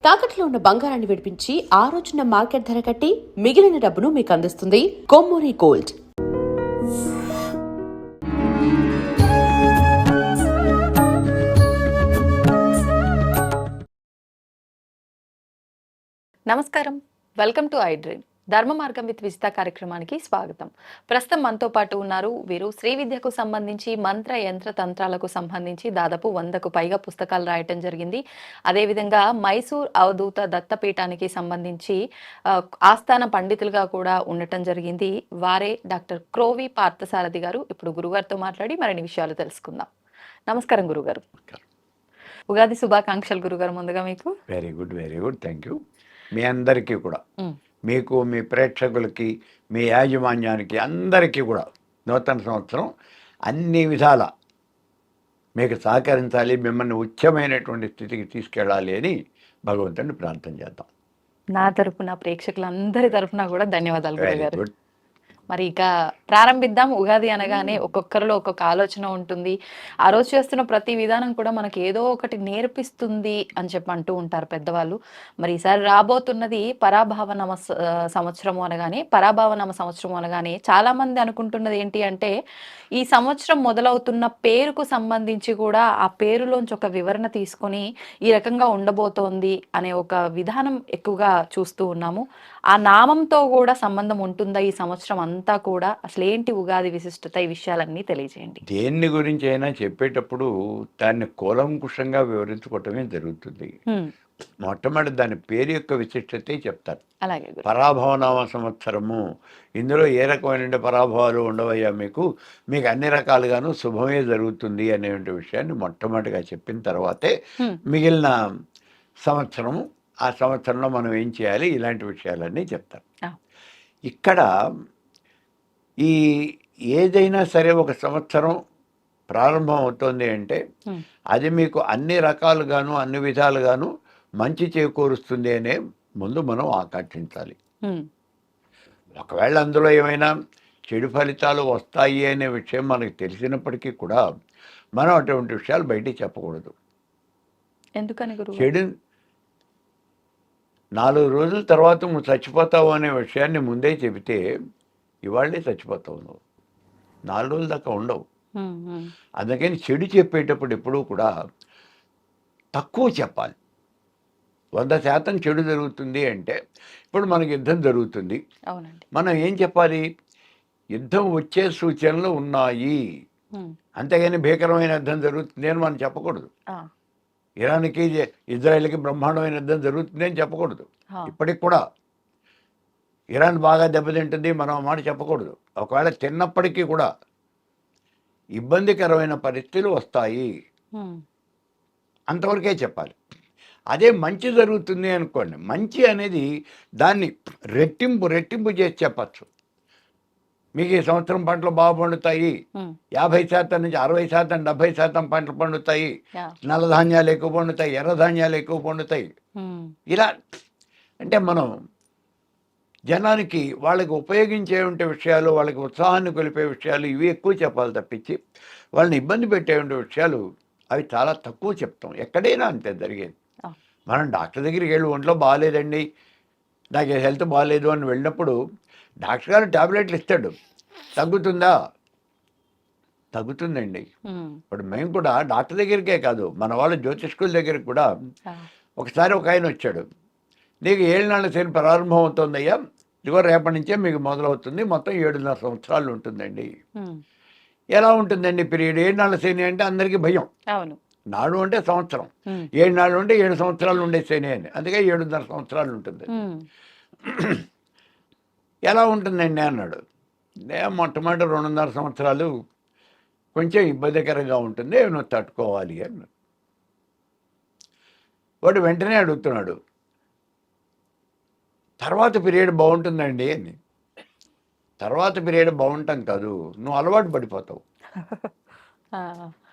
తాకట్లో ఉన్న బంగారాన్ని విడిపించి ఆ రోజున మార్కెట్ ధర కట్టి మిగిలిన డబ్బును మీకు అందిస్తుంది కొమ్మూరి గోల్డ్. నమస్కారం, వెల్కమ్ టు ఐ డ్రీమ్. ధర్మ మార్గం విత్ విజిత కార్యక్రమానికి స్వాగతం. ప్రస్తుతం మనతో పాటు ఉన్నారు వీరు శ్రీ విద్యకు సంబంధించి మంత్ర యంత్ర తంత్రాలకు సంబంధించి దాదాపు 100కు పైగా పుస్తకాలు రాయటం జరిగింది. అదేవిధంగా మైసూర్ అవధూత దత్తపీఠానికి సంబంధించి ఆస్థాన పండితులుగా కూడా ఉండటం జరిగింది. వారే డాక్టర్ క్రోవి పార్థసారథి గారు. ఇప్పుడు గురుగారితో మాట్లాడి మరిన్ని విషయాలు తెలుసుకుందాం. నమస్కారం గురుగారు. ఉగాది శుభాకాంక్షలు గురుగారు. ముందుగా మీకు వెరీ గుడ్, థ్యాంక్ యూ. మీ అందరికీ కూడా, మీకు, మీ ప్రేక్షకులకి, మీ యాజమాన్యానికి అందరికీ కూడా నూతన సంవత్సరం అన్ని విధాల మీకు సహకరించాలి, మిమ్మల్ని ఉచ్చమైనటువంటి స్థితికి తీసుకెళ్ళాలి అని భగవంతుని ప్రార్థన చేద్దాం. నా తరఫున, ప్రేక్షకులందరి తరఫున కూడా ధన్యవాదాలు గురుగారు. మరి ఇక ప్రారంభిద్దాం. ఉగాది అనగానే ఒక్కొక్కరిలో ఒక్కొక్క ఆలోచన ఉంటుంది. ఆ రోజు చేస్తున్న ప్రతి విధానం కూడా మనకి ఏదో ఒకటి నేర్పిస్తుంది అని చెప్పి అంటూ ఉంటారు పెద్దవాళ్ళు. మరి ఈసారి రాబోతున్నది పరాభావనామ సంవత్సరము అనగానే చాలా మంది అనుకుంటున్నది ఏంటి అంటే, ఈ సంవత్సరం మొదలవుతున్న పేరుకు సంబంధించి కూడా ఆ పేరులోంచి ఒక వివరణ తీసుకొని ఈ రకంగా ఉండబోతోంది అనే ఒక విధానం ఎక్కువగా చూస్తూ ఉన్నాము. ఆ నామంతో కూడా సంబంధం ఉంటుందా ఈ సంవత్సరం అంతా కూడా? అసలు ఏంటి ఉగాది విశిష్టత? ఈ విషయాలన్నీ తెలియజేయండి. దేన్ని గురించి అయినా చెప్పేటప్పుడు దాన్ని కూలంకుషంగా వివరించుకోవటమే జరుగుతుంది. మొట్టమొదటి దాని పేరు యొక్క విశిష్టతే చెప్తారు. అలాగే పరాభవనామ సంవత్సరము, ఇందులో ఏ రకమైన పరాభవాలు ఉండవయ్యా, మీకు అన్ని రకాలుగాను శుభమే జరుగుతుంది అనే విషయాన్ని మొట్టమొదటిగా చెప్పిన తర్వాతే మిగిలిన సంవత్సరము, ఆ సంవత్సరంలో మనం ఏం చేయాలి, ఇలాంటి విషయాలన్నీ చెప్తారు. ఇక్కడ ఈ ఏదైనా సరే ఒక సంవత్సరం ప్రారంభం అవుతుంది అంటే అది మీకు అన్ని రకాలుగాను అన్ని విధాలుగాను మంచి చేకూరుస్తుంది అనే ముందు మనం ఆకాంక్షించాలి. ఒకవేళ అందులో ఏమైనా చెడు ఫలితాలు వస్తాయి అనే విషయం మనకు తెలిసినప్పటికీ కూడా మనం అటువంటి విషయాలు బయటికి చెప్పకూడదు. ఎందుకని? చెడు 4 రోజుల తర్వాత నువ్వు చచ్చిపోతావు అనే విషయాన్ని ముందే చెబితే ఇవాళ్ళే చచ్చిపోతావు, నువ్వు 4 రోజుల దాకా ఉండవు. అందుకని చెడు చెప్పేటప్పుడు ఎప్పుడూ కూడా తక్కువ చెప్పాలి. 100% చెడు జరుగుతుంది అంటే, ఇప్పుడు మనకి యుద్ధం జరుగుతుంది, మనం ఏం చెప్పాలి, యుద్ధం వచ్చే సూచనలు ఉన్నాయి, అంతేగాని భీకరమైన యుద్ధం జరుగుతుంది అని మనం చెప్పకూడదు. ఇరాన్కి ఇజ్రాయెల్కి బ్రహ్మాండమైన యుద్ధం జరుగుతుంది అని చెప్పకూడదు. ఇప్పటికి కూడా ఇరాన్ బాగా దెబ్బతింటుంది మనం మాట చెప్పకూడదు. ఒకవేళ తిన్నప్పటికీ కూడా ఇబ్బందికరమైన పరిస్థితులు వస్తాయి, అంతవరకే చెప్పాలి. అదే మంచి జరుగుతుంది అనుకోండి, మంచి అనేది దాన్ని రెట్టింపు చేసి చెప్పచ్చు. మీకు ఈ సంవత్సరం పంటలు బాగా పండుతాయి, 50% నుంచి 60%, 70% పంటలు పండుతాయి, నల్ల ధాన్యాలు ఎక్కువ పండుతాయి, ఎర్ర ధాన్యాలు ఎక్కువ పండుతాయి. ఇలా అంటే మనం జనానికి వాళ్ళకి ఉపయోగించే విషయాలు, వాళ్ళకి ఉత్సాహాన్ని కొలిపే విషయాలు ఇవి ఎక్కువ చెప్పాలి తప్పించి వాళ్ళని ఇబ్బంది పెట్టే విషయాలు అవి చాలా తక్కువ చెప్తాం. ఎక్కడైనా అంతే జరిగేది. మనం డాక్టర్ దగ్గరికి వెళ్ళి ఒంట్లో బాగాలేదండి, నాకు హెల్త్ బాగాలేదు అని వెళ్ళినప్పుడు డాక్టర్ గారు టాబ్లెట్లు ఇస్తాడు, తగ్గుతుందా? తగ్గుతుందండి. ఇప్పుడు మేము కూడా డాక్టర్ దగ్గరికే కాదు, మన వాళ్ళ జ్యోతిష్కుల దగ్గరికి కూడా ఒకసారి ఒక ఆయన వచ్చాడు, నీకు 7 నెలల శని ప్రారంభం అవుతుందయ్యా, ఇదిగో రేపటి నుంచే మీకు మొదలవుతుంది, మొత్తం 7.5 సంవత్సరాలు ఉంటుందండి. ఎలా ఉంటుందండి పీరియడ్? 7 నెలల శని అంటే అందరికీ భయం. నాడు అంటే సంవత్సరం, 7 నాడు అంటే 7 సంవత్సరాలు ఉండే శని అని, అందుకే 7.5 సంవత్సరాలు ఉంటుంది. ఎలా ఉంటుందండి అన్నాడు. మొట్టమొదటి 2.5 సంవత్సరాలు కొంచెం ఇబ్బందికరంగా ఉంటుంది, నువ్వు తట్టుకోవాలి అన్నాడు. వాడు వెంటనే అడుగుతున్నాడు, తర్వాత పీరియడ్ బాగుంటుందండి అని. తర్వాత పీరియడ్ బాగుంటాం కాదు, నువ్వు అలవాటు పడిపోతావు.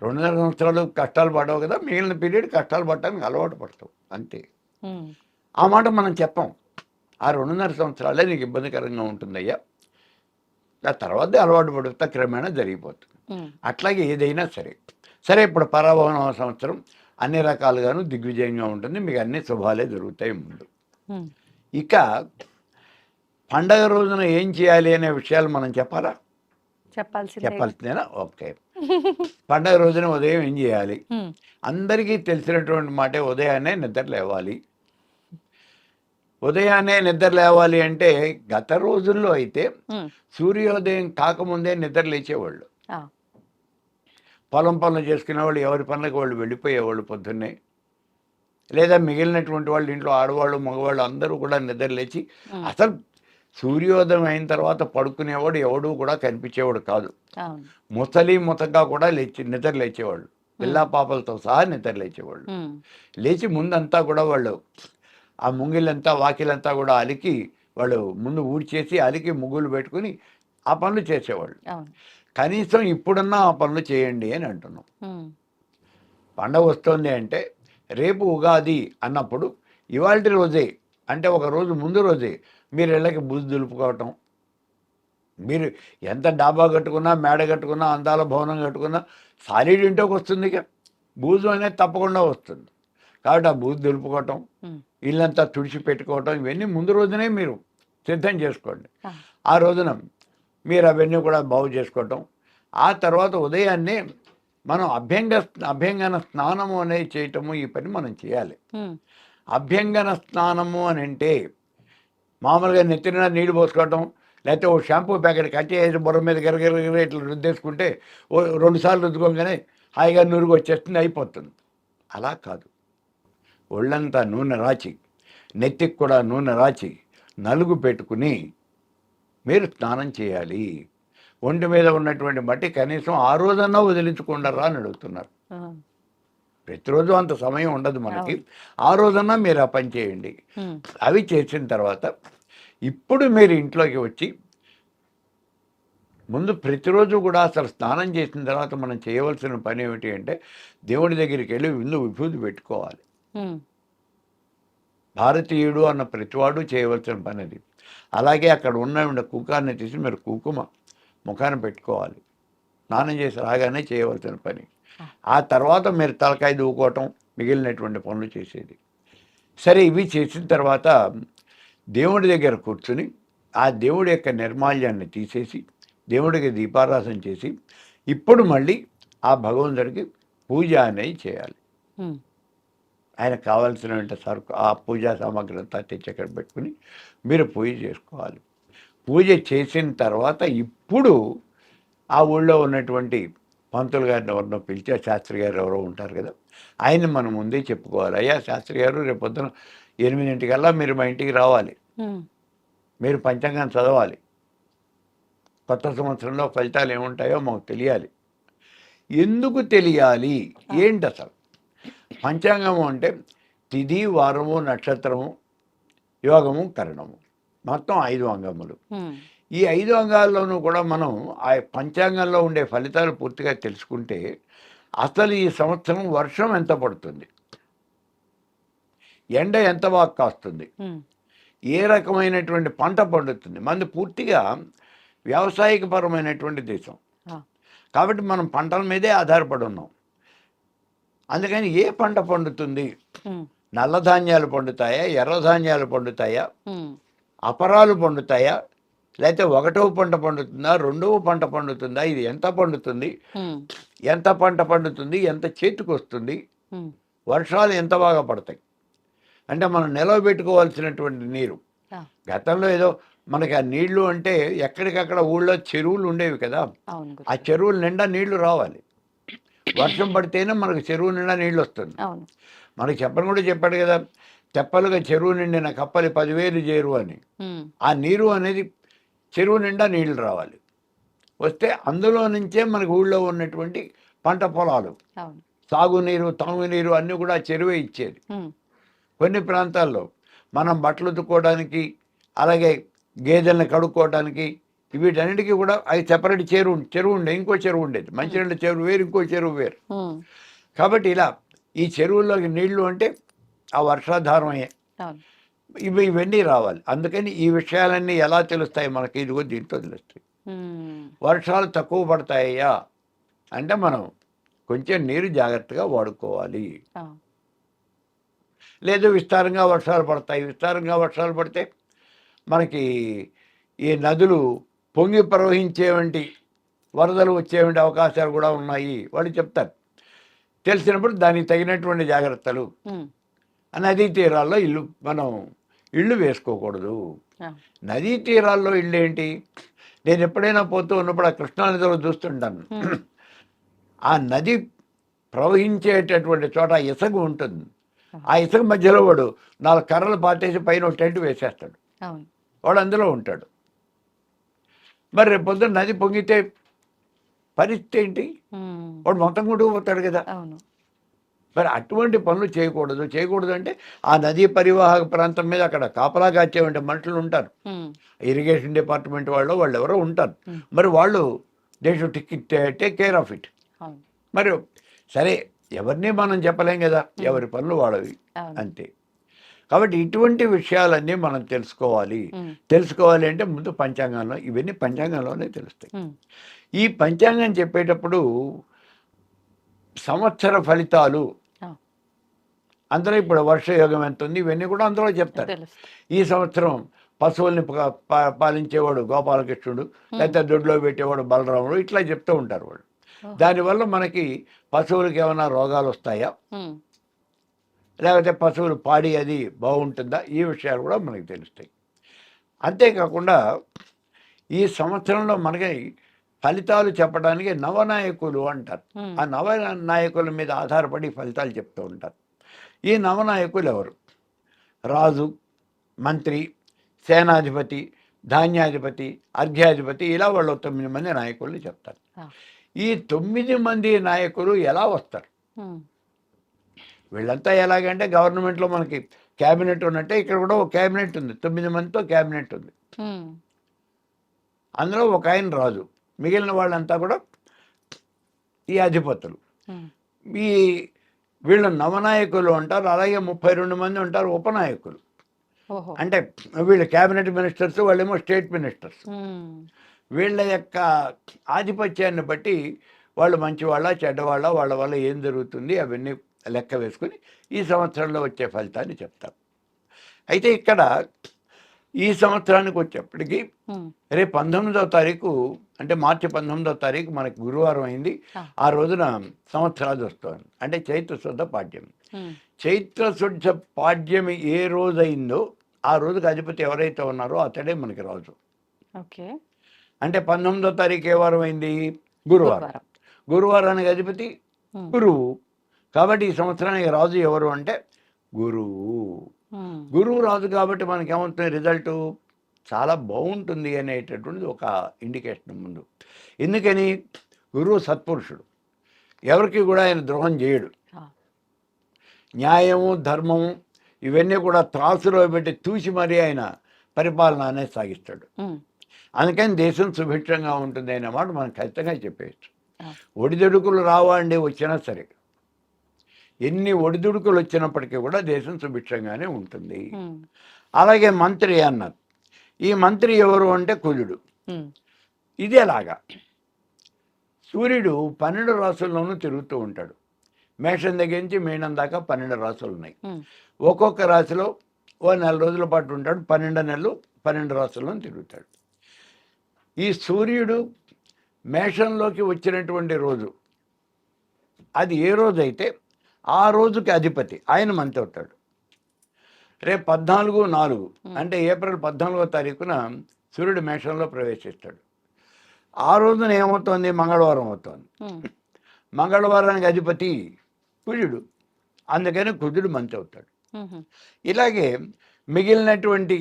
2.5 సంవత్సరాలు కష్టాలు పడవు కదా, మిగిలిన పీరియడ్ కష్టాలు పడటానికి అలవాటు పడతావు అంతే. ఆ మాట మనం చెప్పాం. ఆ 2.5 సంవత్సరాలే నీకు ఇబ్బందికరంగా ఉంటుందయ్యా, ఆ తర్వాత అలవాటు పడుతా క్రమేణా జరిగిపోతుంది. అట్లాగే ఏదైనా సరే. ఇప్పుడు పరాభవన సంవత్సరం అన్ని రకాలుగాను దిగ్విజయంగా ఉంటుంది, మీకు అన్ని శుభాలే జరుగుతాయి ముందు. ఉమ్. ఇక పండగ రోజున ఏం చేయాలి అనే విషయాలు మనం చెప్పాలా? చెప్పాల్సిందే. చెప్పాల్సిందేనా? ఓకే. పండగ రోజున ఉదయం ఏం చేయాలి? ఉమ్. అందరికీ తెలిసినటువంటి మాటే, ఉదయాన్నే నిద్ర లేవాలి. ఉదయాన్నే నిద్ర లేవాలి అంటే గత రోజుల్లో అయితే ఉమ్. సూర్యోదయం కాకముందే నిద్ర లేచేవాళ్ళు. ఆ. పొలం పనులు చేసుకునేవాళ్ళు, ఎవరి పనులకు వాళ్ళు వెళ్ళిపోయేవాళ్ళు పొద్దున్నే. లేదా మిగిలినటువంటి వాళ్ళు ఇంట్లో ఆడవాళ్ళు మగవాళ్ళు అందరూ కూడా నిద్ర లేచి, అసలు సూర్యోదయం అయిన తర్వాత పడుకునేవాడు ఎవడు కూడా కనిపించేవాడు కాదు. అవును. ముసలి ముతగా కూడా నిద్ర లేచేవాళ్ళు, పిల్లా పాపలతో సహా నిద్ర లేచేవాళ్ళు. ఉమ్. లేచి ముందంతా కూడా వాళ్ళు ఆ ముంగిలంతా వాకిలంతా కూడా అలికి, వాళ్ళు ముందు ఊడ్చేసి అలికి ముగ్గులు పెట్టుకుని ఆ పనులు చేసేవాళ్ళు. అవును. కనీసం ఇప్పుడన్నా ఆ పనులు చేయండి అని అంటున్నాం. ఉమ్. పండగ వస్తుంది అంటే రేపు ఉగాది అన్నప్పుడు ఇవాల్టి రోజే, అంటే ఒక రోజు ముందు రోజే మీరు ఇళ్ళకి బూజు దులుపుకోవటం. మీరు ఎంత డాబా కట్టుకున్నా, మేడ కట్టుకున్నా, అందాల భవనం కట్టుకున్నా సాలిడ్ ఇంట్లోకి వస్తుంది, ఇక బూజు అనేది తప్పకుండా వస్తుంది. కాబట్టి ఆ బూజు దులుపుకోవటం, ఉమ్. ఇల్లంతా తుడిచి పెట్టుకోవటం, ఇవన్నీ ముందు రోజునే మీరు సిద్ధం చేసుకోండి. ఆ. ఆ రోజున మీరు అవన్నీ కూడా బాగు చేసుకోవటం. ఆ తర్వాత ఉదయాన్నే మనం అభ్యంగన స్నానము అనేది చేయటము, ఈ పని మనం చేయాలి. ఉమ్. అభ్యంగన స్నానము అని అంటే మామూలుగా నెత్తిన నీళ్ళు పోసుకోవటం, లేకపోతే ఓ షాంపూ ప్యాకెట్ కట్ చేసి బుర్ర మీద గిరగిర ఇట్లా రుద్దేసుకుంటే ఓ 2 సార్లు రుద్దుకోగానే హాయిగా నురుగు వచ్చేస్తుంది, అయిపోతుంది. అలా కాదు. ఒళ్ళంతా నూనె రాచి, నెత్తికి కూడా నూనె రాచి, నలుగు పెట్టుకుని మీరు స్నానం చేయాలి. ఒంటి మీద ఉన్నటువంటి మట్టి కనీసం ఆ రోజన్నా వదిలించుకుంటారా అని అడుగుతున్నారు. ఆ. ప్రతిరోజు అంత సమయం ఉండదు మనకి, ఆ రోజన్నా మీరు ఆ పని చేయండి. ఉమ్. అవి చేసిన తర్వాత ఇప్పుడు మీరు ఇంట్లోకి వచ్చి ముందు ప్రతిరోజు కూడా అసలు స్నానం చేసిన తర్వాత మనం చేయవలసిన పని ఏమిటి అంటే దేవుడి దగ్గరికి వెళ్ళి ముందు విభూతి పెట్టుకోవాలి. ఉమ్. భారతీయుడు అన్న ప్రతివాడు చేయవలసిన పని అది. అలాగే అక్కడ ఉన్న కుంకాన్ని తీసి మీరు కుంకుమ ముఖాన్ని పెట్టుకోవాలి. స్నానం చేసి రాగానే చేయవలసిన పని. ఆ తర్వాత మీరు తలకాయ దూకోవటం, మిగిలినటువంటి పనులు చేసేది. సరే, ఇవి చేసిన తర్వాత దేవుడి దగ్గర కూర్చుని ఆ దేవుడి యొక్క నిర్మాల్యాన్ని తీసేసి దేవుడికి దీపారాధన చేసి ఇప్పుడు మళ్ళీ ఆ భగవంతుడికి పూజ అనేది చేయాలి. ఉమ్. ఆయనకు కావాల్సిన సరుకు ఆ పూజా సామాగ్రి అంతా తెచ్చి అక్కడ పెట్టుకుని మీరు పూజ చేసుకోవాలి. పూజ చేసిన తర్వాత ఇప్పుడు ఆ ఊళ్ళో ఉన్నటువంటి పంతులు గారిని ఎవరినో పిలిచి, శాస్త్రి గారు ఎవరో ఉంటారు కదా, ఆయన్ని మనం ముందే చెప్పుకోవాలి. అయ్యా శాస్త్రి గారు, రేపు పొద్దున 8 మీరు మా ఇంటికి రావాలి. ఉమ్. మీరు పంచాంగం చదవాలి. కొత్త సంవత్సరంలో ఫలితాలు ఏముంటాయో మాకు తెలియాలి. ఎందుకు తెలియాలి? ఏంటి అసలు పంచాంగము అంటే? తిథి, వారము, నక్షత్రము, యోగము, కరణము, మొత్తం 5 అంగములు. ఉమ్. ఈ 5 అంగాల్లోనూ కూడా మనం ఆ పంచాంగంలో ఉండే ఫలితాలు పూర్తిగా తెలుసుకుంటే అసలు ఈ సంవత్సరం వర్షం ఎంత పడుతుంది, ఎండ ఎంత బాగా కాస్తుంది, ఉమ్. ఏ రకమైనటువంటి పంట పండుతుంది. మనది పూర్తిగా వ్యావసాయికపరమైనటువంటి దేశం ఆ. కాబట్టి మనం పంటల మీదే ఆధారపడి ఉన్నాం. అందుకని ఏ పంట పండుతుంది, ఉమ్. నల్ల ధాన్యాలు పండుతాయా, ఎర్ర ధాన్యాలు పండుతాయా, ఉమ్. అపరాలు పండుతాయా, లేకపోతే 1వ పంట పండుతుందా, 2వ పంట పండుతుందా, ఇది ఎంత పండుతుంది, ఉమ్. ఎంత పంట పండుతుంది, ఎంత చేతికి వస్తుంది, ఉమ్. వర్షాలు ఎంత బాగా పడతాయి. అంటే మనం నిలవబెట్టుకోవాల్సినటువంటి నీరు. ఆ. గతంలో ఏదో మనకి ఆ నీళ్లు అంటే ఎక్కడికక్కడ ఊళ్ళో చెరువులు ఉండేవి కదా, అవును ఆ గురుగారు. చెరువుల నిండా నీళ్లు రావాలి. వర్షం పడితేనే మనకు చెరువు నిండా నీళ్ళు వస్తుంది. అవును. మనకి చెప్పని కూడా చెప్పాడు కదా, తెప్పలుగా చెరువు నిండిన కప్పలి 10,000 చేరు అని. ఉమ్. ఆ నీరు అనేది చెరువు నిండా నీళ్లు రావాలి. వస్తే అందులో నుంచే మనకు ఊళ్ళో ఉన్నటువంటి పంట పొలాలు, అవును. సాగునీరు, తాగునీరు అన్నీ కూడా ఆ చెరువే ఇచ్చేది. ఉమ్. కొన్ని ప్రాంతాల్లో మనం బట్టలు ఉతుక్కోవడానికి, అలాగే గేదెలను కడుక్కోవడానికి, వీటన్నిటికీ కూడా అవి సెపరేట్ చెరువు ఉండే, ఇంకో చెరువు ఉండేది. మంచినీళ్ళ చెరువు వేరు, ఇంకో చెరువు వేరు. ఉమ్. కాబట్టి ఇలా ఈ చెరువుల్లోకి నీళ్లు అంటే ఆ వర్షాధారమయ్యే అవును. ఇవన్నీ రావాలి. అందుకని ఈ విషయాలన్నీ ఎలా తెలుస్తాయి మనకి? ఇదిగో దీంతో తెలుస్తాయి. ఉమ్. వర్షాలు తక్కువ పడతాయా అంటే మనం కొంచెం నీరు జాగ్రత్తగా వాడుకోవాలి. ఆ, లేదు విస్తారంగా వర్షాలు పడతాయి. విస్తారంగా వర్షాలు పడితే మనకి ఈ నదులు పొంగి ప్రవహించేవంటి వరదలు వచ్చేవంటి అవకాశాలు కూడా ఉన్నాయి. వాళ్ళు చెప్తారు. తెలిసినప్పుడు దానికి తగినటువంటి జాగ్రత్తలు. ఉమ్, నదీ తీరాల్లో మనం ఇళ్ళు వేసుకోకూడదు. ఆ, నదీ తీరాల్లో ఇళ్ళు ఏంటి? నేను ఎప్పుడైనా పోతూ ఉన్నప్పుడు ఆ కృష్ణానదిలో చూస్తుంటాను. ఆ నది ప్రవహించేటటువంటి చోట ఇసుక ఉంటుంది. ఆ ఇసుక మధ్యలో వాడు 4 కర్రలు పాతేసి పైన ఒక టెంట్ వేసేస్తాడు. అవును. వాడు అందులో ఉంటాడు. మరి రేపు పొద్దున్న నది పొంగితే పరిస్థితి ఏంటి? ఉమ్, వాడు మొత్తం కొట్టుకుపోతాడు కదా. అవును. మరి అటువంటి పనులు చేయకూడదు. చేయకూడదు అంటే ఆ నదీ పరివాహక ప్రాంతం మీద అక్కడ కాపలా కాచేవంటి మనుషులు ఉంటారు. ఉమ్, ఇరిగేషన్ డిపార్ట్మెంట్ వాళ్ళు ఎవరో ఉంటారు. మరి వాళ్ళు they should take care of it. అవును. మరి సరే, ఎవరిని మనం చెప్పలేం కదా, ఎవరి పనులు వాళ్ళవి అవును. అంతే. కాబట్టి ఇటువంటి విషయాలన్నీ మనం తెలుసుకోవాలి. ఉమ్, తెలుసుకోవాలి అంటే ముందు పంచాంగంలో, ఇవన్నీ పంచాంగంలోనే తెలుస్తాయి. ఉమ్, ఈ పంచాంగం చెప్పేటప్పుడు సంవత్సర ఫలితాలు ఆ, అందులో ఇప్పుడు వర్షయోగం ఎంత ఉంది ఇవన్నీ కూడా అందులో చెప్తారు. తెలుసు. ఈ సంవత్సరం పశువుల్ని పాలించేవాడు గోపాలకృష్ణుడు, లేకపోతే దొడ్లో పెట్టేవాడు బలరాముడు, ఇట్లా చెప్తూ ఉంటారు వాళ్ళు. దానివల్ల మనకి పశువులకి ఏమైనా రోగాలు వస్తాయా, ఉమ్, లేకపోతే పశువులు పాడి అది బాగుంటుందా, ఈ విషయాలు కూడా మనకి తెలుస్తాయి. అంతేకాకుండా ఈ సంవత్సరంలో మనకి ఫలితాలు చెప్పడానికి నవనాయకులు అంటారు. ఆ నవనాయకుల మీద ఆధారపడి ఫలితాలు చెప్తూ ఉంటారు. ఈ నవనాయకులు ఎవరు? రాజు, మంత్రి, సేనాధిపతి, ధాన్యాధిపతి, అర్ఘ్యాధిపతి, ఇలా వాళ్ళు 9 మంది నాయకుల్ని చెప్తారు. ఈ 9 మంది నాయకులు ఎలా వస్తారు? ఉమ్, వీళ్ళంతా ఎలాగంటే గవర్నమెంట్లో మనకి క్యాబినెట్ ఉన్నట్టే ఇక్కడ కూడా ఒక క్యాబినెట్ ఉంది. 9 మందితో క్యాబినెట్ ఉంది. ఉమ్, అందులో ఒక ఆయన రాజు, మిగిలిన వాళ్ళంతా కూడా ఈ అధిపతులు. ఉమ్, ఈ వీళ్ళు నవనాయకులు ఉంటారు. అలాగే 32 మంది ఉంటారు ఉపనాయకులు. ఓహో. అంటే వీళ్ళు క్యాబినెట్ మినిస్టర్స్, వాళ్ళేమో స్టేట్ మినిస్టర్స్. ఉమ్, వీళ్ళ యొక్క ఆధిపత్యాన్ని బట్టి వాళ్ళు మంచివాళ్ళ చెడ్డవాళ్ళ, వాళ్ళ వల్ల ఏం జరుగుతుంది అవన్నీ లెక్క వేసుకుని ఈ సంవత్సరంలో వచ్చే ఫలితాన్ని చెప్తారు. అయితే ఇక్కడ ఈ సంవత్సరానికి వచ్చేప్పటికి ఉమ్, రేపు 19వ తారీఖు అంటే మార్చి 19వ తారీఖు మనకి గురువారం అయింది. ఆ రోజున సంవత్సరాలు వస్తుంది. అంటే చైత్రశుద్ధ పాడ్యమి. ఉమ్, చైత్రశుద్ధ పాడ్యమి ఏ రోజైందో ఆ రోజుకి అధిపతి ఎవరైతే ఉన్నారో అతడే మనకి రాజు. ఓకే. అంటే 19వ తారీఖు ఏ వారం అయింది? గురువారం. గురువారానికి అధిపతి గురువు. కాబట్టి ఈ సంవత్సరానికి రాజు ఎవరు అంటే గురువు. గురువు రాజు కాబట్టి మనకి ఏమవుతుంది? రిజల్ట్ చాలా బాగుంటుంది అనేటటువంటిది ఒక ఇండికేషన్ ముందు. ఎందుకని? గురువు సత్పురుషుడు, ఎవరికి కూడా ఆయన ద్రోహం చేయడు. న్యాయము ధర్మము ఇవన్నీ కూడా త్రాసులో పెట్టి తూసి మరీ ఆయన పరిపాలన అనేది సాగిస్తాడు. అందుకని దేశం సుభిక్షంగా ఉంటుంది అనే మాట మనం ఖచ్చితంగా చెప్పేయచ్చు. ఒడిదుడుకులు రావండి వచ్చినా సరే, ఎన్ని ఒడిదుడుకులు వచ్చినప్పటికీ కూడా దేశం సుభిక్షంగానే ఉంటుంది. అలాగే మంత్రి అన్నారు. ఈ మంత్రి ఎవరు అంటే కుజుడు. ఇది ఎలాగా? సూర్యుడు 12 రాసుల్లోనూ తిరుగుతూ ఉంటాడు. మేషం దగ్గర నుంచి మీనం దాకా 12 రాసులు ఉన్నాయి. ఒక్కొక్క రాశిలో ఓ 4 రోజుల పాటు ఉంటాడు. 12 నెలలు 12 రాసుల్లో తిరుగుతాడు. ఈ సూర్యుడు మేషంలోకి వచ్చినటువంటి రోజు, అది ఏ రోజైతే ఆ రోజుకి అధిపతి ఆయన మంత్రి అవుతాడు. రేపు 14/4 అంటే ఏప్రిల్ 14వ తారీఖున సూర్యుడు మేషంలో ప్రవేశిస్తాడు. ఆ రోజున ఏమవుతుంది? మంగళవారం అవుతుంది. మంగళవారానికి అధిపతి కుజుడు, అందుకని కుజుడు మంత్రి అవుతాడు. ఇలాగే మిగిలినటువంటి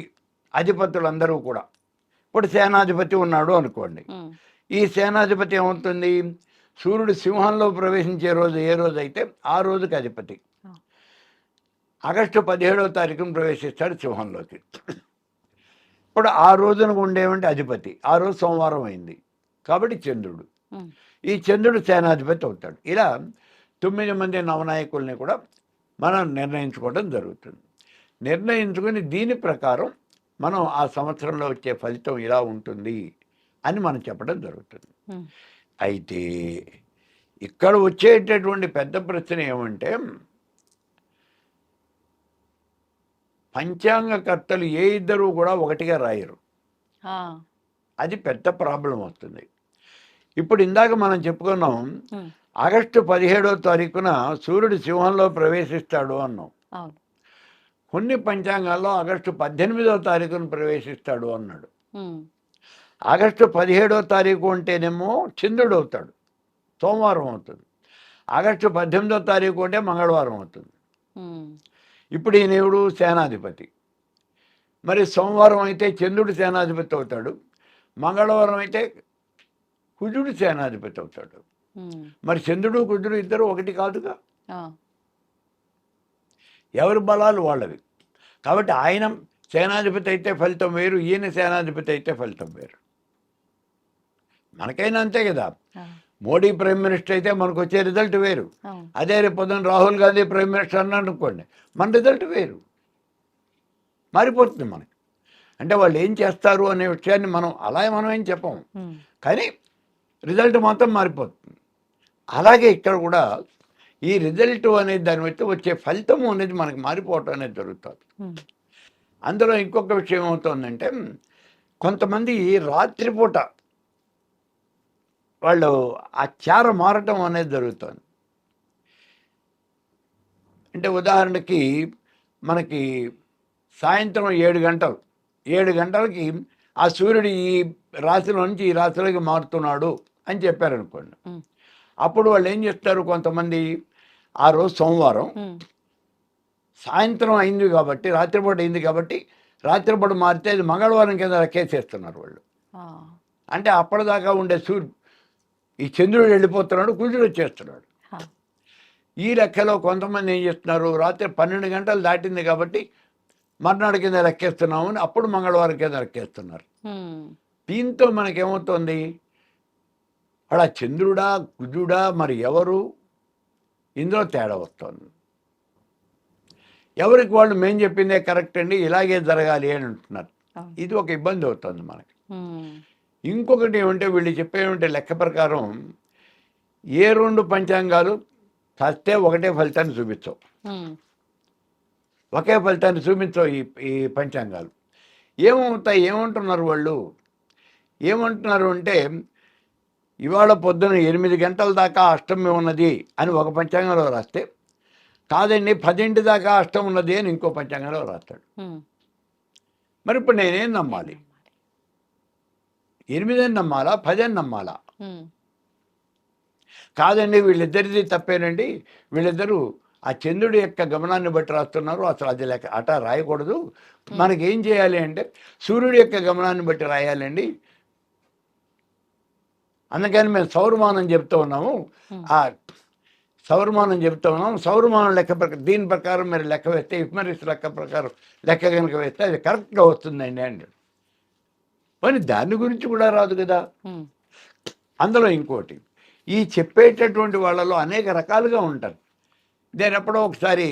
అధిపతులందరూ కూడా, ఇప్పుడు సేనాధిపతి ఉన్నాడు అనుకోండి. ఈ సేనాధిపతి ఏమవుతుంది? సూర్యుడు సింహంలో ప్రవేశించే రోజు ఏ రోజు అయితే ఆ రోజుకి అధిపతి. ఆగస్టు 17వ తారీఖున ప్రవేశిస్తాడు సింహంలోకి. ఇప్పుడు ఆ రోజున ఉండేవంటి అధిపతి ఆ రోజు సోమవారం అయింది కాబట్టి చంద్రుడు. ఈ చంద్రుడు సేనాధిపతి అవుతాడు. ఇలా 9 మంది నవనాయకుల్ని కూడా మనం నిర్ణయించుకోవడం జరుగుతుంది. నిర్ణయించుకుని దీని ప్రకారం మనం ఆ సంవత్సరంలో వచ్చే ఫలితం ఇలా ఉంటుంది అని మనం చెప్పడం జరుగుతుంది. అయితే ఇక్కడ వచ్చేటటువంటి పెద్ద ప్రశ్న ఏమంటే పంచాంగకర్తలు ఏ ఇద్దరు కూడా ఒకటిగా రాయరు. ఆ, అది పెద్ద ప్రాబ్లం వస్తుంది. ఇప్పుడు ఇందాక మనం చెప్పుకున్నాం ఉమ్, ఆగస్టు 17వ తారీఖున సూర్యుడు సింహంలో ప్రవేశిస్తాడు అన్నాం. అవును. కొన్ని పంచాంగాల్లో ఆగస్టు 18వ తారీఖున ప్రవేశిస్తాడు అన్నాడు. ఉమ్, ఆగస్టు 17వ తారీఖు అంటేనేమో చంద్రుడు అవుతాడు, సోమవారం అవుతుంది. ఆగస్టు 18వ తారీఖు అంటే మంగళవారం అవుతుంది. ఉమ్, ఇప్పుడు ఈయనెవడు సేనాధిపతి. మరి సోమవారం అయితే చంద్రుడు సేనాధిపతి అవుతాడు, మంగళవారం అయితే కుజుడు సేనాధిపతి అవుతాడు. ఉమ్, మరి చంద్రుడు కుజుడు ఇద్దరు ఒకటి కాదుగా, ఆ, ఎవరి బలాలు వాళ్ళవి. కాబట్టి ఆయన సేనాధిపతి అయితే ఫలితం వేరు, ఈయన సేనాధిపతి అయితే ఫలితం వేరు. మనకైనా అంతే కదా. ఆ, మోడీ ప్రైమ్ మినిస్టర్ అయితే మనకు వచ్చే రిజల్ట్ వేరు. అవును. అదే రేపు పొద్దున్న రాహుల్ గాంధీ ప్రైమ్ మినిస్టర్ అన్నాడు అనుకోండి, మన రిజల్ట్ వేరు, మారిపోతుంది మనకి. అంటే వాళ్ళు ఏం చేస్తారు అనే విషయాన్ని మనం ఏం చెప్పము, ఉమ్, కానీ రిజల్ట్ మాత్రం మారిపోతుంది. అలాగే ఇక్కడ కూడా ఈ రిజల్ట్ అనేది దాని బట్టి వచ్చే ఫలితము అనేది మనకి మారిపోవటం అనేది జరుగుతుంది. ఉమ్, అందులో ఇంకొక విషయం ఏమవుతుందంటే కొంతమంది రాత్రిపూట వాళ్ళు ఆ చార మారటం అనేది జరుగుతుంది. అంటే ఉదాహరణకి మనకి సాయంత్రం 7 గంటలకి ఆ సూర్యుడు ఈ రాశిలో నుంచి ఈ రాశిలోకి మారుతున్నాడు అని చెప్పారనుకోండి. ఉమ్, అప్పుడు వాళ్ళు ఏం చేస్తారు, కొంతమంది ఆ రోజు సోమవారం ఉమ్, సాయంత్రం అయింది కాబట్టి, రాత్రిపూట అయింది కాబట్టి రాత్రిపూట మారితే అది మంగళవారం కింద లెక్కేసేస్తున్నారు వాళ్ళు. ఆ, అంటే అప్పటిదాకా ఉండే ఈ చంద్రుడు వెళ్ళిపోతున్నాడు, కుజుడు వచ్చేస్తున్నాడు. ఆ, ఈ లెక్కలో కొంతమంది ఏం చేస్తున్నారు, రాత్రి 12 గంటలు దాటింది కాబట్టి మర్నాడు కింద లెక్కేస్తున్నాము అని అప్పుడు మంగళవారం కింద లెక్కేస్తున్నారు. ఉమ్, దీంతో మనకేమవుతుంది, అలా చంద్రుడా కుజుడా మరి ఎవరు, ఇందులో తేడా వస్తుంది. ఎవరికి వాళ్ళు మేము చెప్పిందే కరెక్ట్ అండి, ఇలాగే జరగాలి అని అంటున్నారు. అవును. ఇది ఒక ఇబ్బంది అవుతుంది మనకి. ఉమ్, ఇంకొకటి ఏమంటే వీళ్ళు చెప్పేమంటే లెక్క ప్రకారం ఏ 2 పంచాంగాలు కాస్తే ఒకటే ఫలితాన్ని చూపించవు, ఉమ్, ఒకే ఫలితాన్ని చూపించవు ఈ పంచాంగాలు. ఏమంటున్నారు వాళ్ళు, ఏమంటున్నారు అంటే ఇవాళ పొద్దున 8 గంటల దాకా అష్టమి ఉన్నది అని ఒక పంచాంగంలో రాస్తే, కాదండి 10 దాకా అష్టం ఉన్నది అని ఇంకో పంచాంగంలో రాస్తాడు. ఉమ్, మరి ఇప్పుడు నేనేం నమ్మాలి, 8 అని నమ్మాలా 10 అని నమ్మాలా? ఉమ్, కాదండి వీళ్ళిద్దరిది తప్పేనండి, వీళ్ళిద్దరూ ఆ చంద్రుడి యొక్క గమనాన్ని బట్టి రాస్తున్నారు, అసలు అది లెక్క అట రాయకూడదు, మనకేం చేయాలి అంటే సూర్యుడి యొక్క గమనాన్ని బట్టి రాయాలండి, అందుకని మేము సౌరమానం చెప్తూ ఉన్నాము. ఆ సౌరమానం చెప్తూ ఉన్నాము, సౌరమానం లెక్క ప్రకారం దీని ప్రకారం మీరు లెక్క వేస్తే, ఇఫ్మరిస్ లెక్క ప్రకారం లెక్క కనుక వేస్తే అది కరెక్ట్గా వస్తుందండి అండి. కానీ దాని గురించి కూడా రాదు కదా. ఉమ్, అందులో ఇంకోటి, ఈ చెప్పేటటువంటి వాళ్ళలో అనేక రకాలుగా ఉంటారు. నేను ఎప్పుడో ఒకసారి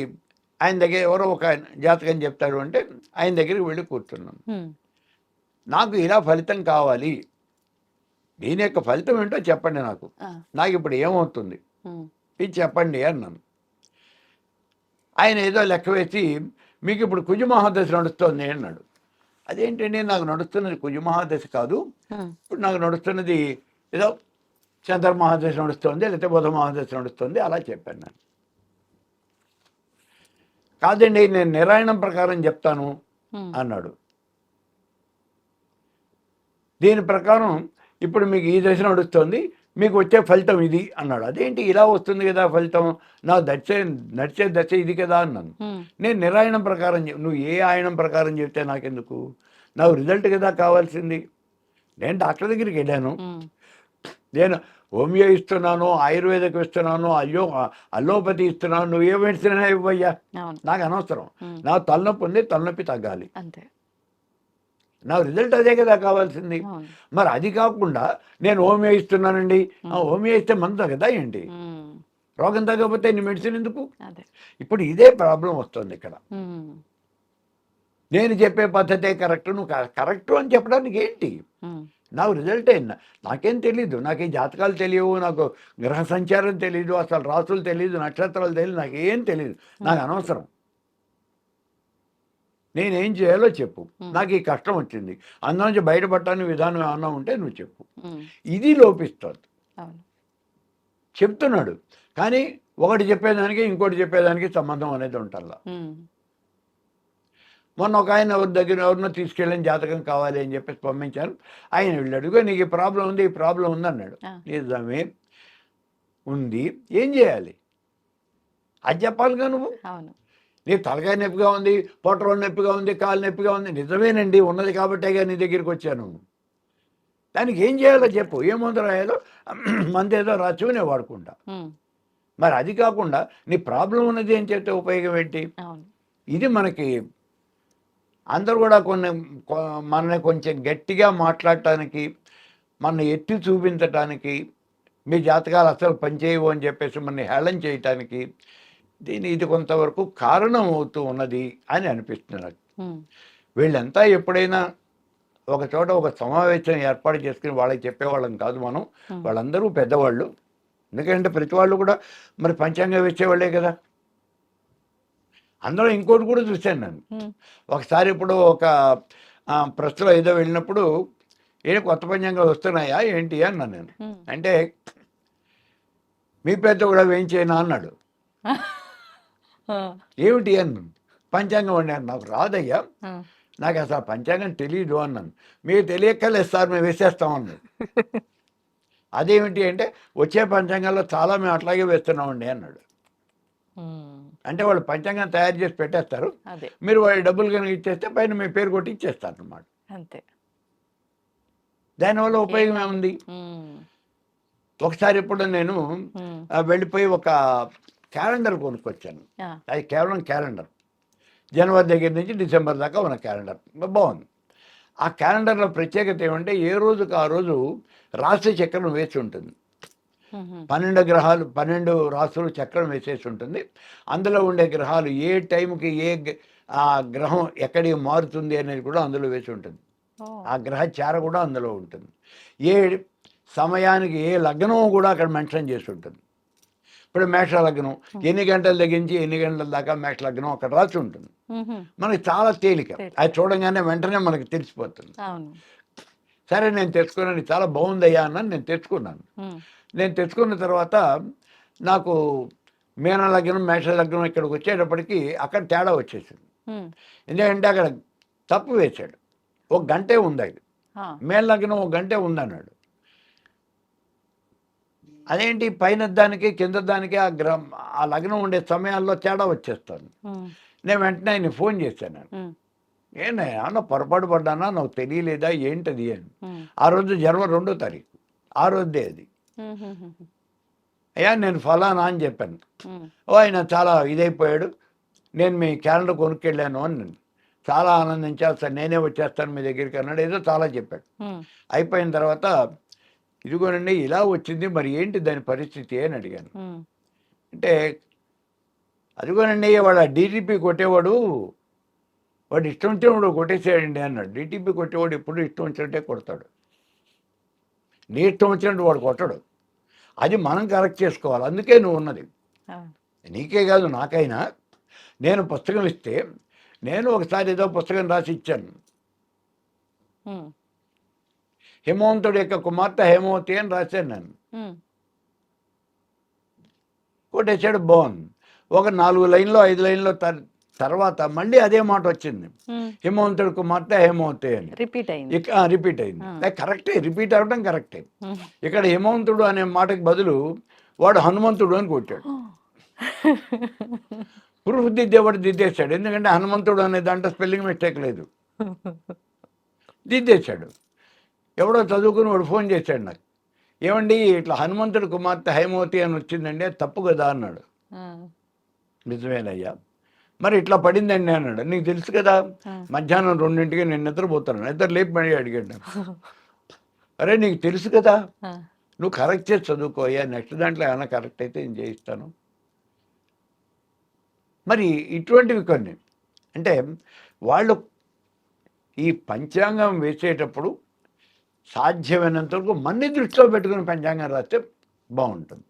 ఆయన దగ్గర ఎవరో ఒక జాతకం చెప్తాడు అంటే ఆయన దగ్గరికి వెళ్ళి కూర్చున్నాను. ఉమ్, నాకు ఇలా ఫలితం కావాలి, దీని యొక్క ఫలితం ఏంటో చెప్పండి నాకు, ఆ, నాకు ఇప్పుడు ఏమవుతుంది ఉమ్, ఇది చెప్పండి అన్నాను. ఆయన ఏదో లెక్క వేసి మీకు ఇప్పుడు కుజమహాదశ నడుస్తోంది అన్నాడు. అదేంటండి, నాకు నడుస్తున్నది కుజమహాదశ కాదు, ఉమ్, ఇప్పుడు నాకు నడుస్తున్నది ఏదో చంద్ర మహాదశ నడుస్తుంది, లేకపోతే బుధ మహాదశ నడుస్తుంది అలా చెప్పాను నేను. కాదండి నేను నిరాయణం ప్రకారం చెప్తాను ఉమ్, అన్నాడు. దీని ప్రకారం ఇప్పుడు మీకు ఈ దశ నడుస్తుంది, మీకు వచ్చే ఫలితం ఇది అన్నాడు. అదేంటి ఇలా వస్తుంది కదా ఫలితం, నా నడిచే దశ ఇది కదా అన్నాను. ఉమ్, నేను నిరాయణం ప్రకారం నువ్వు ఏ ఆయనం ప్రకారం చెప్తే నాకెందుకు, నాకు రిజల్ట్ కదా కావాల్సింది. నేను డాక్టర్ దగ్గరికి వెళ్ళాను, ఉమ్, నేను హోమియో ఇస్తున్నాను, ఆయుర్వేదకు ఇస్తున్నాను, అల్లోపతి ఇస్తున్నాను, నువ్వు ఏ మెడిసిన్ అయినా ఇవ్వయ్యా, అవును. నాకు అనవసరం. నాకు తలనొప్పి ఉంది, తలనొప్పి తగ్గాలి, అంతే. నా రిజల్ట్ అదే కదా కావాల్సింది. అవును. మరి అది కాకుండా నేను హోమియో ఇస్తున్నానండి, హోమియో ఇస్తే మందు కదా ఏంటి, ఉమ్, రోగం తగ్గకపోతే నీ మెడిసిన్ ఎందుకు? అదే. ఇప్పుడు ఇదే ప్రాబ్లం వస్తుంది ఇక్కడ. ఉమ్, నేను చెప్పే పద్ధతే కరెక్ట్, నువ్వు కరెక్ట్ అని చెప్పడానికి ఏంటి, ఉమ్, నాకు రిజల్ట్ అయింది. నాకేం తెలీదు, నాకు ఈ జాతకాలు తెలియవు, నాకు గ్రహ సంచారం తెలీదు, అసలు రాసులు తెలీదు, నక్షత్రాలు తెలియదు, నాకు ఏం తెలీదు, నాకు అనవసరం. నేనేం చేయాలో చెప్పు, నాకు ఈ కష్టం వచ్చింది, అందులోంచి బయటపడటానికి విధానం ఏమన్నా ఉంటే నువ్వు చెప్పు. ఇది లోపిస్తుంది. చెప్తున్నాడు కానీ ఒకటి చెప్పేదానికి ఇంకోటి చెప్పేదానికి సంబంధం అనేది ఉంటుందా. మొన్న ఒక ఆయన ఎవరినో తీసుకెళ్ళని జాతకం కావాలి అని చెప్పేసి పంపించాను. ఆయన వెళ్ళాడుగా నీకు ఈ ప్రాబ్లం ఉంది, ఈ ప్రాబ్లం ఉంది అన్నాడు. నిజమే ఉంది, ఏం చేయాలి అది చెప్పాలిగా నువ్వు. నీ తలకాయ నొప్పిగా ఉంది, పొట్టలో నొప్పిగా ఉంది, కాలు నొప్పిగా ఉంది, నిజమేనండి ఉన్నది కాబట్టేగా నీ దగ్గరికి వచ్చాను. దానికి ఏం చేయాలో చెప్పు, ఏ మందు రాయాలో మందు ఏదో రాసి నేను వాడుకుంటా. మరి అది కాకుండా నీ ప్రాబ్లం ఉన్నది ఏం చేస్తే ఉపయోగం ఏంటి? ఇది మనకి అందరూ కూడా మనని కొంచెం గట్టిగా మాట్లాడటానికి, మన ఎత్తి చూపించటానికి, మీ జాతకాలు అసలు పనిచేయవు అని చెప్పేసి మన హేళన చేయటానికి ఇది కొంతవరకు కారణం అవుతూ ఉన్నది అని అనిపిస్తుంది నాకు. వీళ్ళంతా ఎప్పుడైనా ఒక చోట ఒక సమావేశం ఏర్పాటు చేసుకుని వాళ్ళకి చెప్పేవాళ్ళం కాదు మనం. వాళ్ళందరూ పెద్దవాళ్ళు, ఎందుకంటే ప్రతి వాళ్ళు కూడా మరి పంచాంగం వేసేవాళ్ళే కదా. అందులో ఇంకోటి కూడా చూశాను నేను. ఒకసారి ఇప్పుడు ఒక ప్రెస్లో ఏదో వెళ్ళినప్పుడు కొత్త పంచాంగాలు వస్తున్నాయా ఏంటి అన్నా నేను. అంటే మీ పెద్ద కూడా వేయించేనా అన్నాడు. ఏమిటి అన్నాను. పంచాంగం అన్నాను. నాకు రాదయ్యా, నాకు అసలు పంచాంగం తెలీదు అన్నాను. మీరు తెలియక్కర్లేదు సార్, మేము వేసేస్తాం అన్నాడు. అదేమిటి అంటే వచ్చే పంచాంగాల్లో చాలా మేము అట్లాగే వేస్తున్నామండి అన్నాడు. అంటే వాళ్ళు పంచాంగం తయారు చేసి పెట్టేస్తారు, మీరు వాళ్ళ డబ్బులు కనుక ఇచ్చేస్తే పైన మీ పేరు కొట్టి ఇచ్చేస్తారు అన్నమాట. అంతే. దానివల్ల ఉపయోగం ఏముంది? ఒకసారి ఇప్పుడు నేను వెళ్ళిపోయి ఒక క్యాలెండర్ కొనుక్కొచ్చాను. అది కేవలం క్యాలెండర్, జనవరి దగ్గర నుంచి డిసెంబర్ దాకా ఉన్న క్యాలెండర్ బాగుంది. ఆ క్యాలెండర్లో ప్రత్యేకత ఏమంటే ఏ రోజుకు ఆ రోజు రాశి చక్రం వేసి ఉంటుంది. 12 గ్రహాలు, 12 రాసులు చక్రం వేసేసి ఉంటుంది. అందులో ఉండే గ్రహాలు ఏ టైంకి ఏ గ్రహం ఎక్కడికి మారుతుంది అనేది కూడా అందులో వేసి ఉంటుంది. ఆ గ్రహ చార కూడా అందులో ఉంటుంది. ఏ సమయానికి ఏ లగ్నం కూడా అక్కడ మెన్షన్ చేసి ఉంటుంది. ఇప్పుడు మేష లగ్నం ఎన్ని గంటల తగ్గించి ఎన్ని గంటల దాకా మేష లగ్నం అక్కడ రాసి ఉంటుంది. మనకి చాలా తేలిక, అది చూడంగానే వెంటనే మనకి తెలిసిపోతుంది. సరే నేను తెచ్చుకున్నాను, చాలా బాగుందయ్యా అన్నాను. నేను తెచ్చుకున్నాను. నేను తెచ్చుకున్న తర్వాత నాకు మీన లగ్నం మేష లగ్నం ఇక్కడికి వచ్చేటప్పటికి అక్కడ తేడా వచ్చేసింది. ఎందుకంటే అక్కడ తప్పు వేశాడు. ఒక గంటే ఉంది అది, మీన లగ్నం ఒక గంటే ఉందన్నాడు. అదేంటి పైన దానికి కింద దానికి ఆ లగ్నం ఉండే సమయాల్లో తేడా వచ్చేస్తుంది. నేను వెంటనే ఆయన ఫోన్ చేశాను. ఏమన్నా పొరపాటు పడ్డానా, నాకు తెలియలేదా ఏంటది అని. ఆ రోజు జనవరి 2వ తారీఖు, ఆ రోజుదే అది. అయ్యా నేను ఫలానా అని చెప్పాను. ఆయన చాలా ఇదైపోయాడు. నేను మీ క్యాలెండర్ కొనుక్కెళ్ళాను అని చాలా ఆనందించాను. సార్ నేనే వచ్చేస్తాను మీ దగ్గరికి అన్నాడు. ఏదో చాలా చెప్పాడు. అయిపోయిన తర్వాత ఇదిగోనండి ఇలా వచ్చింది, మరి ఏంటి దాని పరిస్థితి అని అడిగాను. అంటే అదిగోనండి వాడు డీటీపీ కొట్టేవాడు, వాడు ఇష్టం వచ్చినప్పుడు కొట్టేసాడండి అన్నాడు. డీటీపీ కొట్టేవాడు ఎప్పుడు ఇష్టం వచ్చినట్టే కొడతాడు, నీ ఇష్టం వచ్చినట్టు వాడు కొట్టడు. అది మనం కరెక్ట్ చేసుకోవాలి. అందుకే నువ్వు ఉన్నది. నీకే కాదు నాకైనా. నేను పుస్తకం ఇస్తే నేను ఒకసారి ఏదో పుస్తకం రాసి ఇచ్చాను. హిమవంతుడి యొక్క కుమార్తె హేమవతి అని రాశాను నేను. కొట్టేసాడు, బాగుంది. ఒక 4 లైన్లో 5 లైన్లో తర్వాత మళ్ళీ అదే మాట వచ్చింది, హిమవంతుడి కుమార్తె హేమవతి అని. రిపీట్ అయింది. కరెక్టే, రిపీట్ అవ్వడం కరెక్టే. ఇక్కడ హిమవంతుడు అనే మాటకి బదులు వాడు హనుమంతుడు అని కొట్టాడు. ప్రూఫ్ దిద్దేవాడు దిద్దేశాడు. ఎందుకంటే హనుమంతుడు అనే దాంట్లో స్పెల్లింగ్ మిస్టేక్ లేదు, దిద్దేశాడు. ఎవడో చదువుకుని వాడు ఫోన్ చేశాడు నాకు, ఏమండి ఇట్లా హనుమంతుడి కుమార్తె హేమవతి అని వచ్చిందండి, అది తప్పు కదా అన్నాడు. నిజమేనయ్యా, మరి ఇట్లా పడిందండి అన్నాడు. నీకు తెలుసు కదా మధ్యాహ్నం 2ంటికి నేను నిద్రపోతాను, నిద్ర లేపి మళ్ళీ అడిగాడు. అరే నీకు తెలుసు కదా, నువ్వు కరెక్ట్ చేసి చదువుకోయా, నెక్స్ట్ దాంట్లో ఏమైనా కరెక్ట్ అయితే నేను చేయిస్తాను. మరి ఇటువంటివి కొన్ని అంటే వాళ్ళు ఈ పంచాంగం వేసేటప్పుడు సాధ్యమైనంత వరకు మన్ని దృష్టిలో పెట్టుకుని పంచాంగం రాస్తే బాగుంటుంది.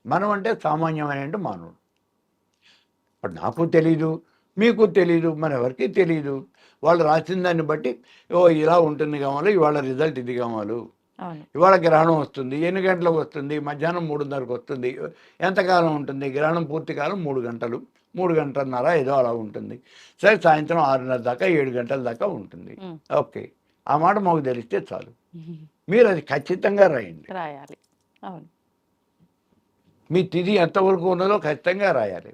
మనం అంటే సామాన్యమైన మానవుడు. ఇప్పుడు నాకు తెలీదు, మీకు తెలీదు, మన ఎవరికి తెలీదు. వాళ్ళు రాసిన దాన్ని బట్టి ఇలా ఉంటుంది కావాలి, ఇవాళ రిజల్ట్ ఇది కావాలి, ఇవాళ గ్రహణం వస్తుంది, ఎన్ని గంటలకు వస్తుంది, మధ్యాహ్నం 3:30కు వస్తుంది, ఎంతకాలం ఉంటుంది, గ్రహణం పూర్తి కాలం 3 గంటలు, 3 గంటలన్నర ఏదో అలా ఉంటుంది. సరే సాయంత్రం 6:30 దాకా 7 గంటల దాకా ఉంటుంది. ఓకే, ఆ మాట మాకు తెలిస్తే చాలు. మీరు అది ఖచ్చితంగా రాయాలి. మీ తిథి ఎంతవరకు ఉన్నదో ఖచ్చితంగా రాయాలి.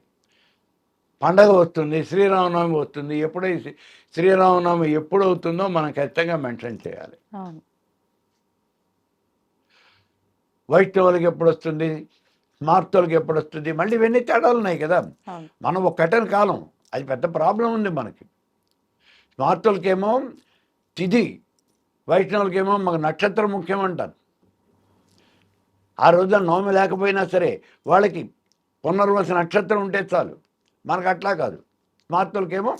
పండగ వస్తుంది, శ్రీరామనవమి వస్తుంది, ఎప్పుడైతే శ్రీరామనవమి ఎప్పుడు అవుతుందో మనం ఖచ్చితంగా మెన్షన్ చేయాలి. వైష్ణవులకి ఎప్పుడు వస్తుంది, స్మార్తులకి ఎప్పుడు వస్తుంది, మళ్ళీ ఇవన్నీ తేడాలు ఉన్నాయి కదా. మనం ఒక్కటని కాలం, అది పెద్ద ప్రాబ్లం ఉంది మనకి. స్మార్తులకేమో తిథి, వైష్ణవులకేమో మాకు నక్షత్రం ముఖ్యమంటారు. ఆ రోజున నవమి లేకపోయినా సరే వాళ్ళకి పునర్వసు నక్షత్రం ఉంటే చాలు. మనకు అట్లా కాదు, స్మార్తులకేమో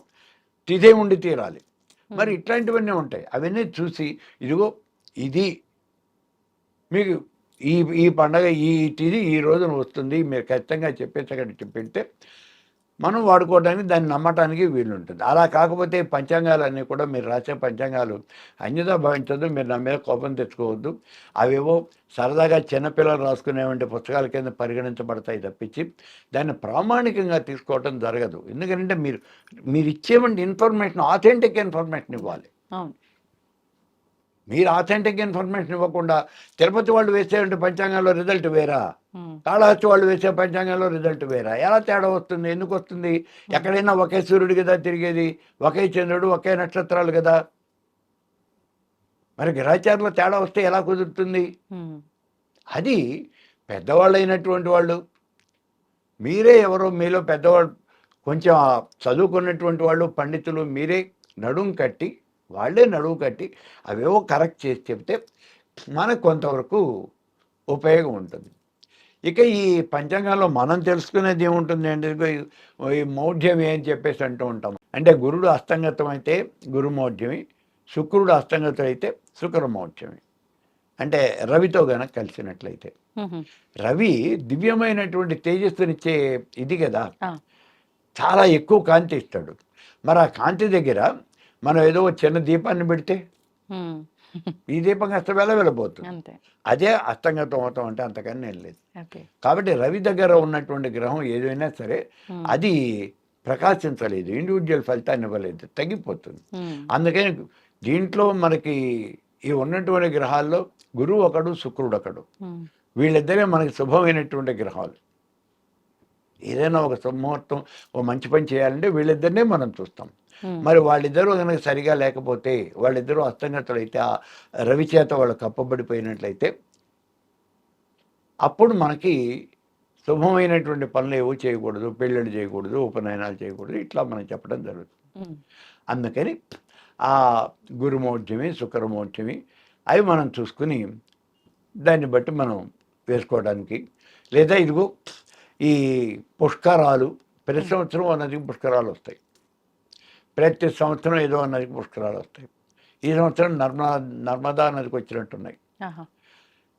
తిథే ఉండి తీరాలి. మరి ఇట్లాంటివన్నీ ఉంటాయి. అవన్నీ చూసి ఇదిగో ఇది మీకు ఈ పండగ ఈ తిథి ఈ రోజున వస్తుంది, మీరు ఖచ్చితంగా చెప్పేసరికి పెడితే మనం వాడుకోవడానికి, దాన్ని నమ్మటానికి వీలుంటుంది. అలా కాకపోతే పంచాంగాలన్నీ కూడా మీరు రాసే పంచాంగాలు అన్యదా భావించద్దు, మీరు నా మీద కోపం తెచ్చుకోవద్దు. అవేవో సరదాగా చిన్నపిల్లలు రాసుకునేవంటి పుస్తకాల కింద పరిగణించబడతాయి తప్పించి దాన్ని ప్రామాణికంగా తీసుకోవటం జరగదు. ఎందుకంటే మీరు ఇచ్చేవంటి ఇన్ఫర్మేషన్ ఆథెంటిక్ ఇన్ఫర్మేషన్ ఇవ్వాలి. మీరు ఆథెంటిక్ ఇన్ఫర్మేషన్ ఇవ్వకుండా తిరుపతి వాళ్ళు వేసేటువంటి పంచాంగంలో రిజల్ట్ వేరా, కాళహస్తి వాళ్ళు వేసే పంచాంగంలో రిజల్ట్ వేరా, ఎలా తేడా వస్తుంది, ఎందుకు వస్తుంది? ఎక్కడైనా ఒకే సూర్యుడు కదా తిరిగేది, ఒకే చంద్రుడు, ఒకే నక్షత్రాలు కదా. మరి గ్రహచారంలో తేడా వస్తే ఎలా కుదురుతుంది? అది పెద్దవాళ్ళు అయినటువంటి వాళ్ళు, మీరే ఎవరో మీలో పెద్దవాళ్ళు కొంచెం చదువుకున్నటువంటి వాళ్ళు, పండితులు, మీరే వాళ్ళే నడుము కట్టి అవేవో కరెక్ట్ చేసి చెప్తే మనకు కొంతవరకు ఉపయోగం ఉంటుంది. ఇక ఈ పంచాంగంలో మనం తెలుసుకునేది ఏముంటుంది అంటే, ఈ మౌఢ్యమి అని చెప్పేసి అంటూ ఉంటాం. అంటే గురుడు అస్తంగతం అయితే గురుమౌఢ్యమి, శుక్రుడు అస్తంగతం అయితే శుక్రమౌఢ్యమి. అంటే రవితో గనక కలిసినట్లయితే, రవి దివ్యమైనటువంటి తేజస్సునిచ్చే ఇది కదా, చాలా ఎక్కువ కాంతి ఇస్తాడు. మరి ఆ కాంతి దగ్గర మనం ఏదో చిన్న దీపాన్ని పెడితే ఈ దీపం కాస్త వెళ్ళబోతుంది. అదే అస్తంగతం అవుతాం అంటే అంతకన్నా నేను లేదు. కాబట్టి రవి దగ్గర ఉన్నటువంటి గ్రహం ఏదైనా సరే అది ప్రకాశించలేదు, ఇండివిజువల్ ఫలితాన్ని ఇవ్వలేదు, తగ్గిపోతుంది. అందుకని దీంట్లో మనకి ఈ ఉన్నటువంటి గ్రహాల్లో గురువు ఒకడు, శుక్రుడు ఒకడు, వీళ్ళిద్దరే మనకి శుభమైనటువంటి గ్రహాలు. ఏదైనా ఒక శుభముహూర్తం, ఓ మంచి పని చేయాలంటే వీళ్ళిద్దరినే మనం చూస్తాం. మరి వాళ్ళిద్దరూ కనుక సరిగా లేకపోతే, వాళ్ళిద్దరూ అస్తంగతులైతే, ఆ రవి చేత వాళ్ళు కప్పబడిపోయినట్లయితే, అప్పుడు మనకి శుభమైనటువంటి పనులు ఏవో చేయకూడదు, పెళ్ళిళ్ళు చేయకూడదు, ఉపనయనాలు చేయకూడదు, ఇట్లా మనం చెప్పడం జరుగుతుంది. అందుకని ఆ గురుమౌఢ్యమి, శుక్రమౌఢ్యమి అవి మనం చూసుకుని దాన్ని బట్టి మనం వేసుకోవడానికి, లేదా ఇదిగో ఈ పుష్కరాలు, ప్రతి సంవత్సరం అన్నది పుష్కరాలు వస్తాయి, ప్రతి సంవత్సరం ఏదో నదికి పుష్కరాలు వస్తాయి. ఈ సంవత్సరం నర్మదా నదికి వచ్చినట్టున్నాయి.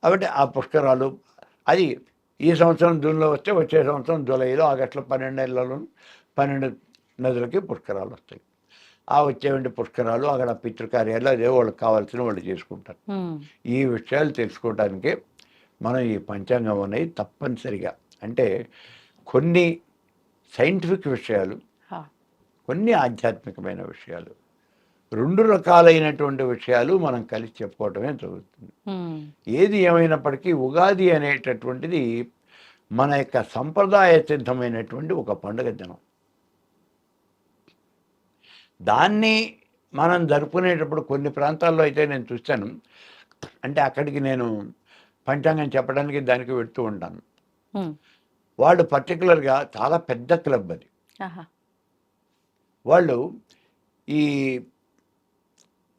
కాబట్టి ఆ పుష్కరాలు అది ఈ సంవత్సరం జూన్లో వస్తే వచ్చే సంవత్సరం జూలైలో, ఆగస్టులో 12 నెలల్లో 12 నదులకి పుష్కరాలు వస్తాయి. ఆ వచ్చేవంటి పుష్కరాలు అక్కడ పితృకార్యాలు అదే వాళ్ళకి కావాల్సిన వాళ్ళు చేసుకుంటారు. ఈ విషయాలు తెలుసుకోవడానికే మనం ఈ పంచాంగం అనేది తప్పనిసరిగా, అంటే కొన్ని సైంటిఫిక్ విషయాలు, కొన్ని ఆధ్యాత్మికమైన విషయాలు, 2 రకాలైనటువంటి విషయాలు మనం కలిసి చెప్పుకోవటమే జరుగుతుంది. ఏది ఏమైనప్పటికీ ఉగాది అనేటటువంటిది మన యొక్క సంప్రదాయ సిద్ధమైనటువంటి ఒక పండుగ దినం. దాన్ని మనం జరుపుకునేటప్పుడు కొన్ని ప్రాంతాల్లో అయితే నేను చూశాను, అంటే అక్కడికి నేను పంచాంగం చెప్పడానికి దానికి వెళ్తూ ఉంటాను. వాళ్ళు పర్టికులర్గా చాలా పెద్ద క్లబ్ అది. వాళ్ళు ఈ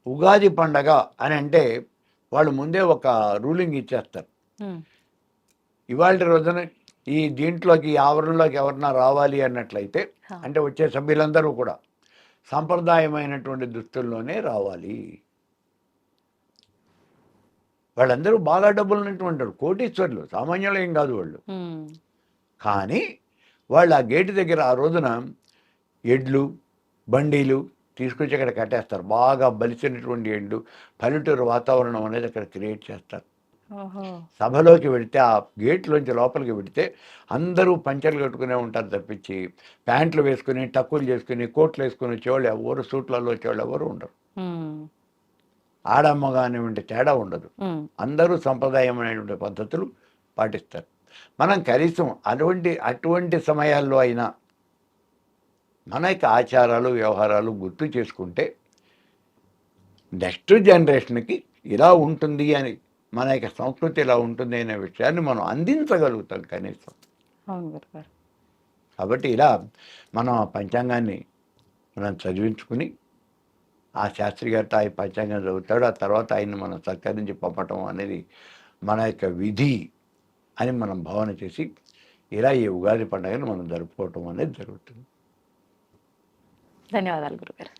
ఉగాది పండగ అని అంటే వాళ్ళు ముందే ఒక రూలింగ్ ఇచ్చేస్తారు. ఇవాళ రోజున ఈ దీంట్లోకి, ఈ ఆవరణలోకి ఎవరన్నా రావాలి అన్నట్లయితే, అంటే వచ్చే సభ్యులందరూ కూడా సంప్రదాయమైనటువంటి దుస్తుల్లోనే రావాలి. వాళ్ళందరూ బాగా డబ్బులు ఉన్నటువంటి వాళ్ళు, కోటీశ్వర్లు, సామాన్యులు ఏం కాదు వాళ్ళు. కానీ వాళ్ళు ఆ గేటు దగ్గర ఆ రోజున ఎడ్లు బండీలు తీసుకొచ్చి అక్కడ కట్టేస్తారు. బాగా బలిసినటువంటి ఎడ్లు, పల్లెటూరు వాతావరణం అనేది అక్కడ క్రియేట్ చేస్తారు. సభలోకి వెళితే ఆ గేట్లోంచి లోపలికి వెళితే అందరూ పంచలు కట్టుకునే ఉంటారు తప్పించి ప్యాంట్లు వేసుకుని టక్కులు చేసుకుని కోట్లు వేసుకుని వచ్చేవాళ్ళు ఎవరు, సూట్లలో వచ్చేవాళ్ళు ఎవరు ఉండరు. ఆడమ్మ కానివ్వండి తేడా ఉండదు. అందరూ సంప్రదాయమైనటువంటి పద్ధతులు పాటిస్తారు. మనం కనీసం అటువంటి సమయాల్లో అయినా మన యొక్క ఆచారాలు వ్యవహారాలు గుర్తు చేసుకుంటే నెక్స్ట్ జనరేషన్కి ఇలా ఉంటుంది అని, మన యొక్క సంస్కృతి ఇలా ఉంటుంది అనే విషయాన్ని మనం అందించగలుగుతాం కనీసం. కాబట్టి ఇలా మనం ఆ పంచాంగాన్ని మనం చదివించుకుని ఆ శాస్త్రి గారితో ఆ పంచాంగం చదువుతాడు, ఆ తర్వాత ఆయన్ని మనం సత్కరించి పంపటం అనేది మన యొక్క విధి అని మనం భావన చేసి ఇలా ఈ ఉగాది పండుగను మనం జరుపుకోవటం అనేది జరుగుతుంది. ధన్యవాదాలు గురుగారు.